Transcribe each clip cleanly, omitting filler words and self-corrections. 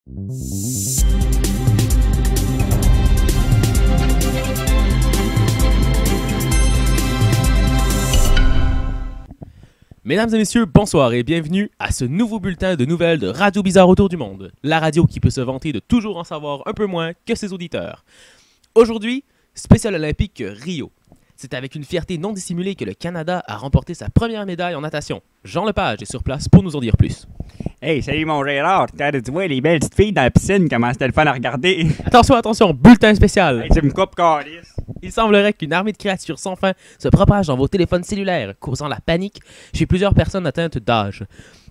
Mesdames et messieurs, bonsoir et bienvenue à ce nouveau bulletin de nouvelles de Radio Bizarre autour du monde. La radio qui peut se vanter de toujours en savoir un peu moins que ses auditeurs. Aujourd'hui, spécial olympique Rio. C'est avec une fierté non dissimulée que le Canada a remporté sa première médaille en natation. Jean Lepage est sur place pour nous en dire plus. Hey, salut mon Gérard, tu vois les belles petites filles dans la piscine, comment c'était le fun à regarder. Attention, bulletin spécial. Hey, tu me coupes, câlisse. Il semblerait qu'une armée de créatures sans fin se propage dans vos téléphones cellulaires, causant la panique chez plusieurs personnes atteintes d'âge.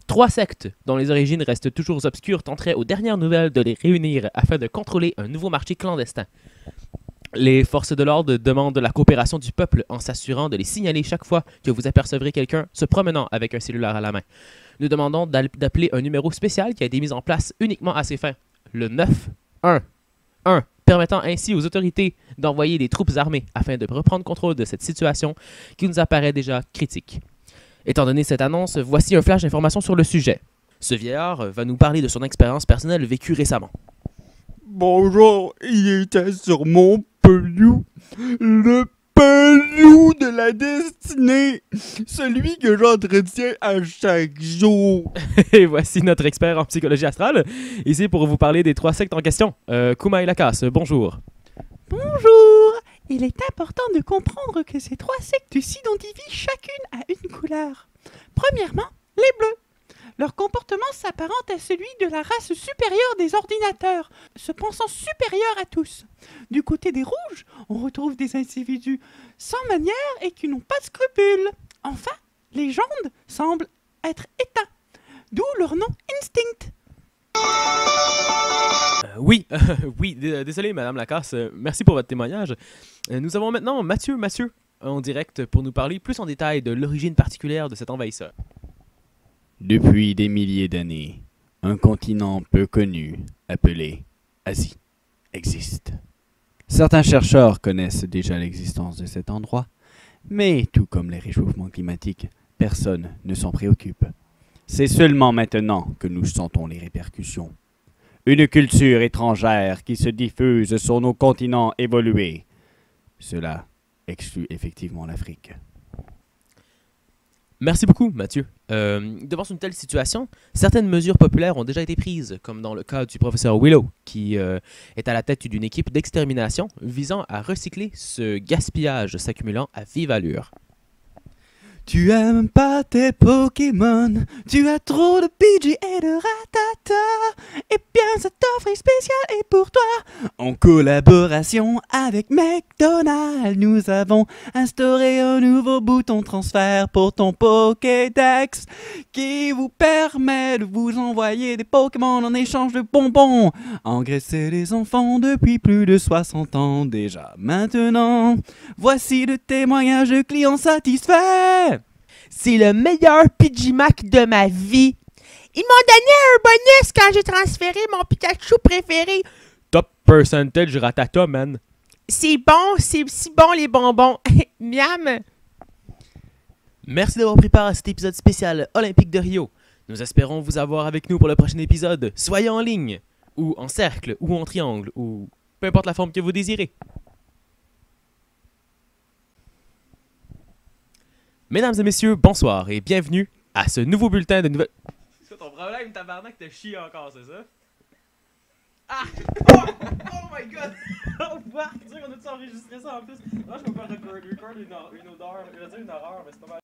3 sectes, dont les origines restent toujours obscures, tenteraient aux dernières nouvelles de les réunir afin de contrôler un nouveau marché clandestin. Les forces de l'ordre demandent la coopération du peuple en s'assurant de les signaler chaque fois que vous apercevrez quelqu'un se promenant avec un cellulaire à la main. Nous demandons d'appeler un numéro spécial qui a été mis en place uniquement à ces fins, le 911, permettant ainsi aux autorités d'envoyer des troupes armées afin de reprendre contrôle de cette situation qui nous apparaît déjà critique. Étant donné cette annonce, voici un flash d'informations sur le sujet. Ce vieillard va nous parler de son expérience personnelle vécue récemment. Bonjour, il était sur mon pelou, le pelou de la destinée, celui que j'entretiens à chaque jour. Et voici notre expert en psychologie astrale, ici pour vous parler des 3 sectes en question. Kumail Lacasse, bonjour. Bonjour! Il est important de comprendre que ces 3 sectes s'identifient chacune à une couleur. Premièrement, les bleus. Leur comportement s'apparente à celui de la race supérieure des ordinateurs, se pensant supérieur à tous. Du côté des rouges, on retrouve des individus sans manière et qui n'ont pas de scrupules. Enfin, les jaunes semblent être éteints, d'où leur nom Instinct. Oui, désolé Madame Lacasse, merci pour votre témoignage. Nous avons maintenant Mathieu en direct pour nous parler plus en détail de l'origine particulière de cet envahisseur. Depuis des milliers d'années, un continent peu connu, appelé Asie, existe. Certains chercheurs connaissent déjà l'existence de cet endroit, mais tout comme les réchauffements climatiques, personne ne s'en préoccupe. C'est seulement maintenant que nous sentons les répercussions. Une culture étrangère qui se diffuse sur nos continents évolués. Cela exclut effectivement l'Afrique. Merci beaucoup, Mathieu. Devant une telle situation, certaines mesures populaires ont déjà été prises, comme dans le cas du professeur Willow, qui est à la tête d'une équipe d'extermination visant à recycler ce gaspillage s'accumulant à vive allure. Tu aimes pas tes Pokémon, tu as trop de Pidgey et de Rattata. Eh bien cette offre est spéciale et pour toi. En collaboration avec McDonald's, nous avons instauré un nouveau bouton transfert pour ton Pokédex qui vous permet de vous envoyer des Pokémon en échange de bonbons. Engraisser les enfants depuis plus de 60 ans déjà. Maintenant, voici le témoignage de clients satisfaits. C'est le meilleur Pidgeymac de ma vie. Ils m'ont donné un bonus quand j'ai transféré mon Pikachu préféré. Top percentage Rattata, man. C'est bon, c'est si bon les bonbons. Miam. Merci d'avoir pris part à cet épisode spécial olympique de Rio. Nous espérons vous avoir avec nous pour le prochain épisode. Soyez en ligne, ou en cercle, ou en triangle, ou peu importe la forme que vous désirez. Mesdames et messieurs, bonsoir et bienvenue à ce nouveau bulletin de nouvelles... C'est quoi ton problème, tabarnak, t'as chié encore, c'est ça? Ah! Oh my god! Oh, what? Tu sais qu'on a-tu enregistré ça en plus? Non, je peux pas record une odeur, je veux dire une horreur, mais c'est pas mal.